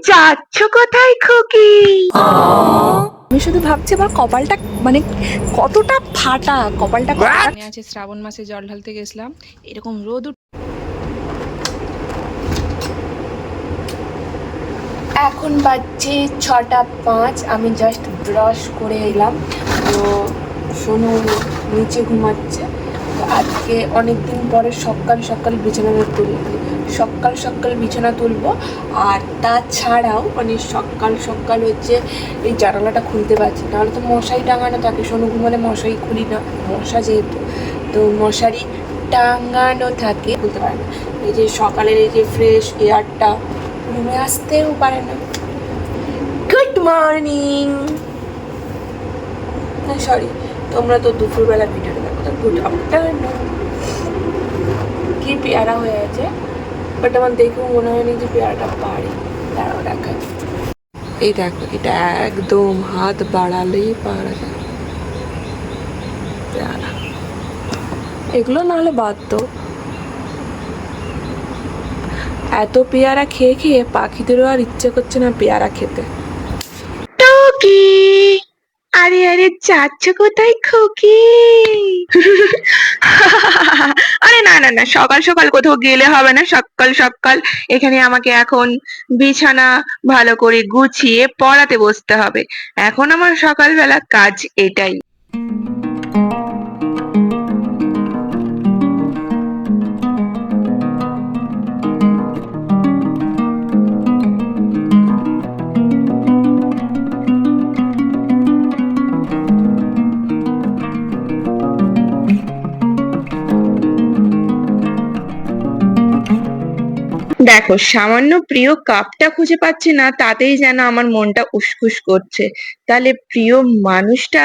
যাচ্ছ কোথায় খুকি? আমি শুধু ভাবছি আমার কপালটা মানে কতটা ফাটা, কপালটা মনে আছে শ্রাবণ মাসে জল ঢালতে গেছিলাম, এরকম রোদ এখন বাজছে 6:05। আমি জাস্ট ব্রাশ করে এলাম। তো সোনু নিচে ঘুমাচ্ছে। তো আজকে অনেক দিন পরে সকাল সকাল বিছানা তুলবো। আর তাছাড়াও মানে সকাল সকাল হচ্ছে এই জানালাটা খুলতে পারছি, নাহলে তো মশারি টাঙানো থাকে। সোনু ঘুমালে মশারি খুলি না, মশা যেহেতু, তো মশারি টাঙানো থাকে, খুলতে পারে না। এই যে সকালের এই যে ফ্রেশ এয়ারটা রুমে আসতেও পারে না। গুড মর্নিং, সরি, তোমরা তো দুপুরবেলা ভিডিওটা দেখো, তো গুড আফটারনুন। কি পেয়ারা হয়ে আছে, বাট আমার দেখেও মনে হয়নি যে পেয়ারাটা পারে। দাঁড়াও দেখায়। এই দেখো, এটা একদম হাত বাড়ালেই পারা যায় পেয়ারা। এগুলো নাহলে বাদ তো। এত পেয়ারা খেয়ে খেয়ে পাখিদেরও আর ইচ্ছে করছে না পেয়ারা খেতে। টুকি, আরে আরে যাচ্ছ কোথায় খুকি? আরে না না না, সকাল সকাল কোথাও গেলে হবে না। সকাল সকাল এখানে আমাকে এখন বিছানা ভালো করে গুছিয়ে পড়াতে বসতে হবে। এখন আমার সকালবেলা কাজ এটাই। দেখো, সামান্য প্রিয় কাপটা খুঁজে পাচ্ছি না, তাতেই যেন আমার মনটা উসখুস করছে। তাহলে প্রিয় মানুষটা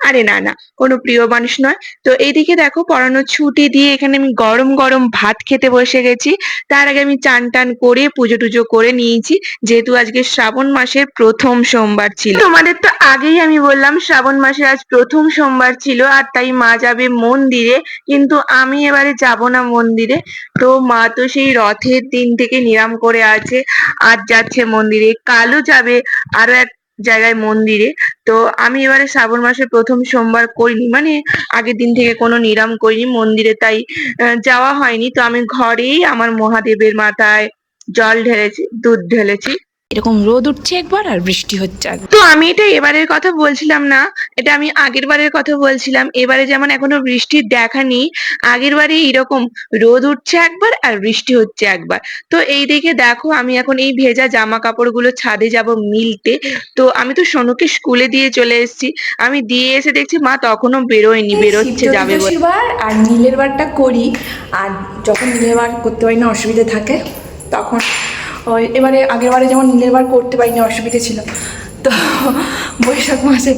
আরে না না, কোনো প্রিয় মানুষ নয়। তো এইদিকে দেখো, পড়ানো ছুটি দিয়ে এখানে আমি গরম গরম ভাত খেতে বসে গেছি। তার আগে আমি চান টান করে পুজো টুজো করে নিয়েছি, যেহেতু আজকে শ্রাবণ মাসের প্রথম সোমবার ছিল। তোমাদের তো আগেই আমি বললাম শ্রাবণ মাসের আজ প্রথম সোমবার ছিল, আর তাই মা যাবে মন্দিরে। কিন্তু আমি এবারে যাব না মন্দিরে। তো মা তো সেই রথের দিন থেকে নিরাম করে আছে, আজ যাচ্ছে মন্দিরে, কালও যাবে আরো এক জায়গায় মন্দিরে। তো আমি এবারে শ্রাবণ মাসের প্রথম সোমবার করিনি, মানে আগের দিন থেকে কোনো নিরাম করিনি মন্দিরে, তাই যাওয়া হয়নি। তো আমি ঘরেই আমার মহাদেবের মাথায় জল ঢেলেছি, দুধ ঢেলেছি। এরকম রোদ উঠছে একবার আর বৃষ্টি হচ্ছে একবার। তো আমি এটা এবারের কথা বলছিলাম না, এটা আমি আগের বারের কথা বলছিলাম। এবারে যেমন এখনো বৃষ্টির দেখা নেই, আগের বারে এরকম রোদ উঠছে একবার আর বৃষ্টি হচ্ছে একবার। তো এই দিকে দেখো, আমি এখন এই ভেজা জামা কাপড়গুলো ছাদে যাব মিলতে। তো আমি তো সোনুকে স্কুলে দিয়ে চলে এসেছি। আমি দিয়ে এসে দেখছি মা তখনও বেরোয়নি, বেরোচ্ছে যাবে বলে। বার আর নীলের বারটা করি, আর যখন নীলের বার করতে পারি না, অসুবিধা থাকে, তখন ওই এবারে আগের বারে যেমন নীলের বার করতে পারিনি, অসুবিধা ছিল। তো বৈশাখ মাসে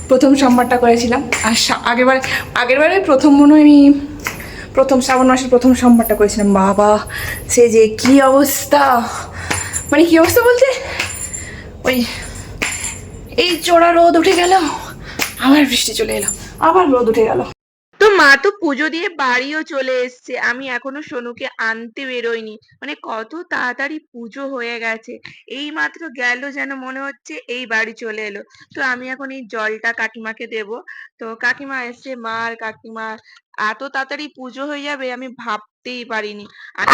প্রথম সোমবারটা করেছিলাম। আর আগেরবারে প্রথম মনে হয় আমি প্রথম শ্রাবণ মাসের প্রথম সোমবারটা করেছিলাম। বাবা, সে যে কি অবস্থা, মানে কি অবস্থা বলতে, ওই এই চড়া রোদ উঠে গেল, আবার বৃষ্টি চলে এলো, আবার রোদ উঠে গেল। তো মা তো পুজো দিয়ে বাড়িও চলে এসছে, আমি এখনো সোনুকে আনতে বেরোইনি। মানে কত তাড়াতাড়ি পুজো হয়ে গেছে, এই মাত্র গেল, যেন মনে হচ্ছে এই বাড়ি চলে এলো। তো আমি এখন এই জলটা কাকিমাকে দেব। তো কাকিমা এসছে, মা আর কাকিমা, এত তাড়াতাড়ি পুজো হয়ে যাবে আমি ভাবতেই পারিনি।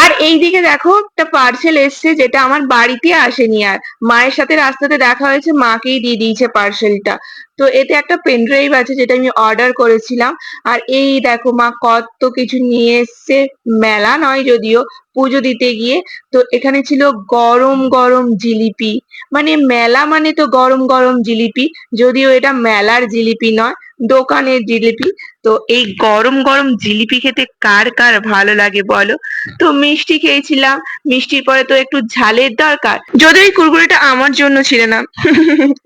আর এইদিকে দেখো, একটা পার্সেল এসছে, যেটা আমার বাড়িতে আসেনি। আর মায়ের সাথে রাস্তাতে দেখা হয়েছে, মাকেই দিয়ে দিয়েছে পার্সেলটা। তো এতে একটা পেন ড্রাইভ আছে, যেটা আমি অর্ডার করেছিলাম। আর এই দেখো, মা কত কিছু নিয়ে এসছে, মেলা নয় যদিও, পুজো দিতে গিয়ে। তো এখানে ছিল গরম গরম জিলিপি, মানে মেলা মানে তো গরম গরম জিলিপি, যদিও এটা মেলার জিলিপি নয়, দোকানের জিলিপি। তো এই গরম গরম জিলিপি খেতে কার কার ভালো লাগে বলো? তো মিষ্টি খেয়েছিলাম, মিষ্টির পরে তো একটু ঝালের দরকার, যদিও এই কুরকুরেটা আমার জন্য ছিল না।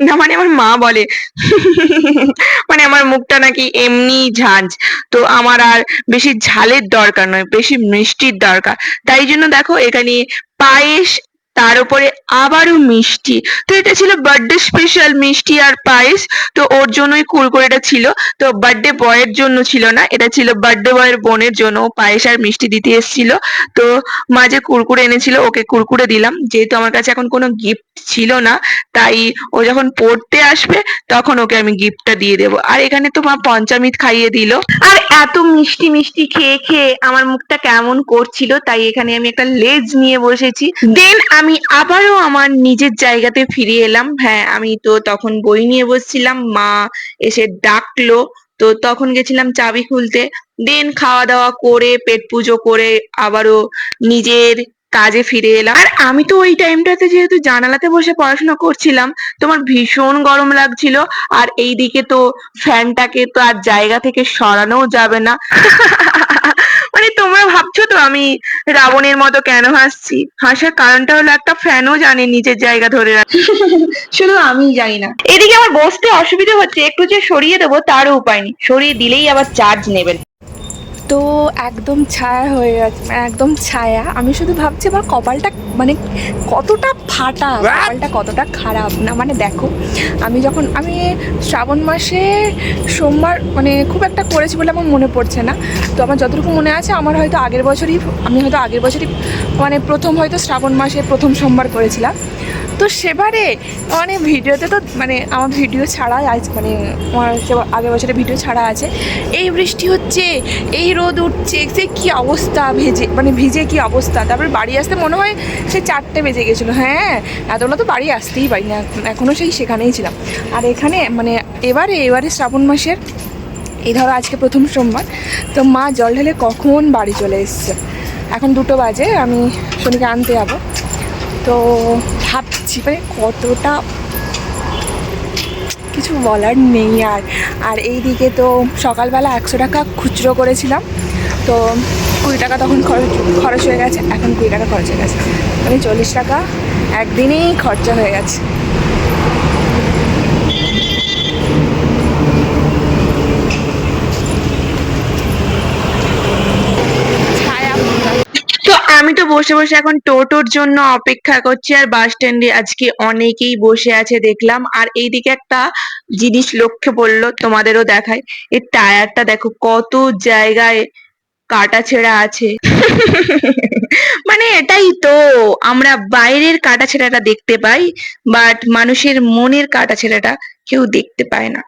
না মানে আমার মা বলে মানে আমার মুখটা নাকি এমনি ঝাঁঝ, তো আমার আর বেশি ঝালের দরকার নয়, বেশি মিষ্টির দরকার। তাই জন্য দেখো এখানে পায়েস, তার উপরে আবারও মিষ্টি। তো এটা ছিল বার্থডে স্পেশাল মিষ্টি আর পায়েস। তো ওর জন্যই কুরকুরেটা ছিল। তো বার্থডে বয়ের জন্য ছিল না, এটা ছিল বার্থডে বয়ের বোনের জন্য। ও পায়েস আর মিষ্টি দিতে এসেছিল। তো মা যে কুরকুরে এনেছিল ওকে কুরকুরে দিলাম, যেহেতু আমার কাছে এখন কোনো গিফট ছিল না, তাই ও যখন পড়তে আসবে তখন ওকে আমি গিফটটা দিয়ে দেবো। আর এখানে তো মা পঞ্চামৃত খাইয়ে দিল। আর এত মিষ্টি মিষ্টি খেয়ে খেয়ে আমার মুখটা কেমন করছিল, তাই এখানে আমি একটা লেজ নিয়ে বসেছি। দেন আমি আবারও আমার নিজের জায়গাতে ফিরে এলাম। হ্যাঁ, আমি তো তখন বই নিয়ে বসছিলাম, মা এসে ডাকলো। তো তখন গেছিলাম চাবি খুলতে। দেন খাওয়া দাওয়া করে পেট পুজো করে আবারও নিজের কাজে ফিরে এলাম। আর আমি তো ওই টাইমটাতে যেহেতু জানালাতে বসে পড়াশোনা করছিলাম, তোমার ভীষণ গরম লাগছিল। আর এইদিকে তো ফ্যানটাকে তো আর জায়গা থেকে সরানোও যাবে না। মানে তোমরা ভাবছো তো আমি রাবণের মতো কেন হাসছি? হাসার কারণটা হলো একটা ফ্যানও জানে নিজের জায়গা ধরে রাখতে। শুধু আমিই জানি না। এদিকে আমার বসতে অসুবিধা হচ্ছে, একটু যে সরিয়ে দেবো তারও উপায় নেই, সরিয়ে দিলেই আবার চার্জ নেবেন। তো একদম ছায়া হয়ে গেছে, মানে একদম ছায়া। আমি শুধু ভাবছি আমার কপালটা মানে কতটা ফাটা, কপালটা কতটা খারাপ না। মানে দেখো, আমি শ্রাবণ মাসে সোমবার মানে খুব একটা করেছি বলে আমার মনে পড়ছে না। তো আমার যতটুকু মনে আছে, আমি হয়তো আগের বছরই মানে প্রথম হয়তো শ্রাবণ মাসে প্রথম সোমবার করেছিলাম। তো সেবারে মানে ভিডিওতে তো মানে আমার ভিডিও ছাড়া আছে, মানে আমার আগের বছরের ভিডিও ছাড়া আছে। এই বৃষ্টি হচ্ছে, এই রোদ উঠছে, সে কী অবস্থা, ভিজে কী অবস্থা। তারপরে বাড়ি আসতে মনে হয় সে 4টে বেজে গেছিলো। হ্যাঁ, এতটা তো বাড়ি আসতেই পারি না, এখনও সেখানেই ছিলাম। আর এখানে মানে এবারে শ্রাবণ মাসের এই ধরো আজকে প্রথম সোমবার, তো মা জল ঢেলে কখন বাড়ি চলে এসছে। এখন 2টো বাজে, আমি শনিকে আনতে যাবো। তো ভাবছি মানে কতটা কিছু বলার নেই। আর এই দিকে তো সকালবেলা 100 টাকা খুচরো করেছিলাম, তো 20 টাকা তখন খরচ হয়ে গেছে। এখন 20 টাকা খরচ হয়ে গেছে, মানে 40 টাকা একদিনেই খরচা হয়ে গেছে। তো আমি তো বসে বসে এখন টোটোর জন্য অপেক্ষা করছি। আর বাস স্ট্যান্ডে আজকে অনেকেই বসে আছে দেখলাম। আর এইদিকে একটা জিনিস লক্ষ্যে পড়লো, তোমাদেরও দেখায়। এর টায়ারটা দেখো কত জায়গায় কাটা ছেঁড়া আছে। মানে এটাই তো, আমরা বাইরের কাটা ছেঁড়াটা দেখতে পাই, বাট মানুষের মনের কাটা ছেঁড়াটা কেউ দেখতে পায় না।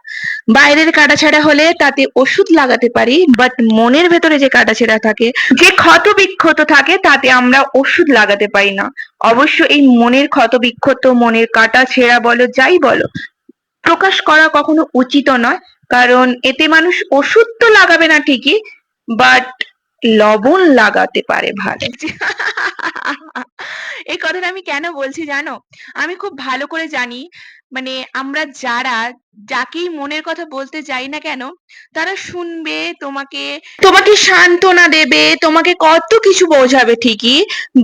বাইরের কাটা ছেঁড়া হলে তাতে ওষুধ লাগাতে পারি, বাট মনের ভেতরে যে কাটা ছেঁড়া থাকে, যে ক্ষত বিক্ষত থাকে, তাতে আমরা ওষুধ লাগাতে পারি না। অবশ্য এই মনের ক্ষত বিক্ষত, মনের কাটা ছেঁড়া বলো যাই বলো, প্রকাশ করা কখনো উচিত নয়। কারণ এতে মানুষ ওষুধ তো লাগাবে না ঠিকই, বাট লবণ লাগাতে পারে ভালো। এই কথাটা আমি কেন বলছি জানো? আমি খুব ভালো করে জানি, মানে আমরা যাকেই মনের কথা বলতে যাই না কেন, তারা শুনবে, তোমাকে তোমাকে সান্ত্বনা দেবে, তোমাকে কত কিছু বোঝাবে ঠিকই,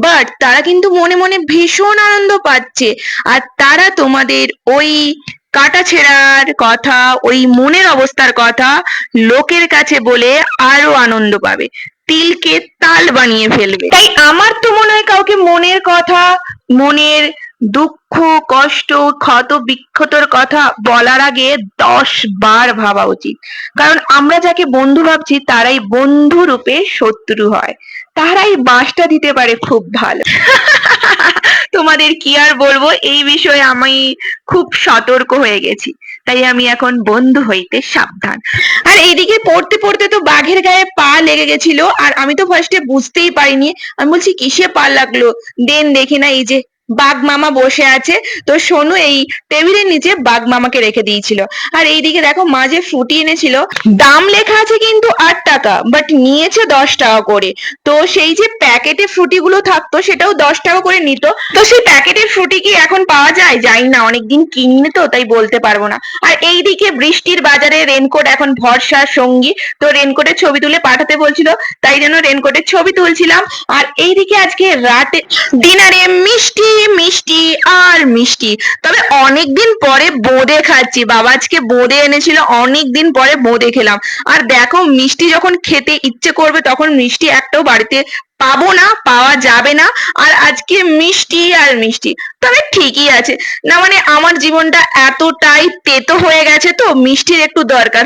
বাট তারা কিন্তু মনে মনে ভীষণ আনন্দ পাচ্ছে। আর তারা তোমাদের ওই কাটাছেঁড়ার কথা, ওই মনের অবস্থার কথা লোকের কাছে বলে আরো আনন্দ পাবে, তিলকে তাল বানিয়ে ফেলবে। তাই আমার তো মনে হয় কাউকে মনের কথা, মনের দুঃখ, কষ্ট, ক্ষত বিক্ষতর কথা বলার আগে 10 বার ভাবা উচিত। কারণ আমরা যাকে বন্ধু ভাবছি তারাই বন্ধু রূপে শত্রু হয়, তারাই বাসটা দিতে পারে খুব ভালো। তোমাদের কি আর বলবো, এই বিষয়ে আমি খুব সতর্ক হয়ে গেছি, তাই আমি এখন বন্ধু হইতে সাবধান। আর এইদিকে পড়তে পড়তে তো বাঘের গায়ে পা লেগে গেছিল, আর আমি তো ফার্স্টে বুঝতেই পারিনি। আমি বলছি কিসে পা লাগলো, দেন দেখি না এই যে বাঘ মামা বসে আছে। তো সোনু এই টেবিলের নিচে বাঘ মামাকে রেখে দিয়েছিল। আর এইদিকে দেখো মা যে ফ্রুটি এনেছিল, দাম লেখা আছে কিন্তু 8 টাকা, বাট নিয়েছে 10 টাকা করে। তো সেই যে প্যাকেটে ফ্রুটি গুলো থাকতো সেটাও 10 টাকা করে নিত। তো সেই প্যাকেটের ফ্রুটি কি এখন পাওয়া যায়? জানি না, অনেকদিন কিনিনি তো, তাই বলতে পারবো না। আর এইদিকে বৃষ্টির বাজারে রেনকোট এখন ভরসা সঙ্গী। তো রেনকোটের ছবি তুলে পাঠাতে বলছিল, তাই জন্য রেনকোটের ছবি তুলছিলাম। আর এইদিকে আজকে রাতে ডিনারে মিষ্টি মিষ্টি আর মিষ্টি। তবে অনেকদিন পরে বোঁদে খাচ্ছি, বাবা আজকে বোঁদে এনেছিল, অনেকদিন পরে বোঁদে খেলাম। আর দেখো মিষ্টি যখন খেতে ইচ্ছে করবে তখন মিষ্টি একটাও বাড়িতে পাবো না, পাওয়া যাবে না। আর আজকে মিষ্টি আর মিষ্টি, তবে ঠিকই আছে। না মানে আমার জীবনটা এতটাই তেতো হয়ে গেছে তো মিষ্টির একটু দরকার।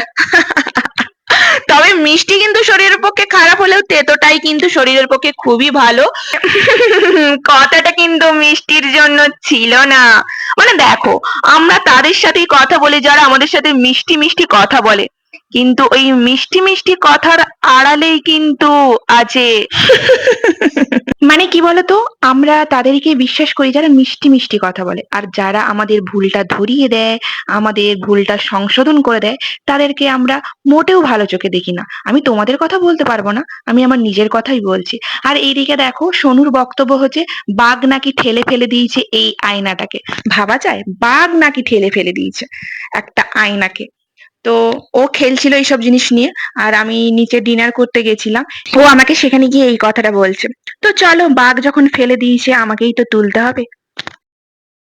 তবে মিষ্টি কিন্তু শরীরের পক্ষে খারাপ হলেও তেতোটাই কিন্তু শরীরের পক্ষে খুবই ভালো। কথাটা কিন্তু মিষ্টির জন্য ছিল না। মানে দেখো, আমরা তাদের সাথেই কথা বলি যারা আমাদের সাথে মিষ্টি মিষ্টি কথা বলে, কিন্তু ওই মিষ্টি মিষ্টি কথার আড়ালেই কিন্তু আছে মানে কি বলতো, আমরা তাদেরকে বিশ্বাস করি যারা মিষ্টি মিষ্টি কথা বলে, আর যারা আমাদের ভুলটা ধরিয়ে দেয়, আমাদের ভুলটা সংশোধন করে দেয়, তাদেরকে আমরা মোটেও ভালো চোখে দেখি না। আমি তোমাদের কথা বলতে পারবো না, আমি আমার নিজের কথাই বলছি। আর এইদিকে দেখো সোনুর বক্তব্য হচ্ছে বাঘ নাকি ঠেলে ফেলে দিয়েছে এই আয়নাটাকে। ভাবা যায়, বাঘ নাকি ঠেলে ফেলে দিয়েছে একটা আয়নাকে। তো ও খেলছিল এইসব জিনিস নিয়ে, আর আমি নিচে ডিনার করতে গেছিলাম, ও আমাকে সেখানে গিয়ে এই কথাটা বলছে। তো চলো, বাঘ যখন ফেলে দিয়েছে আমাকেই তো তুলতে হবে।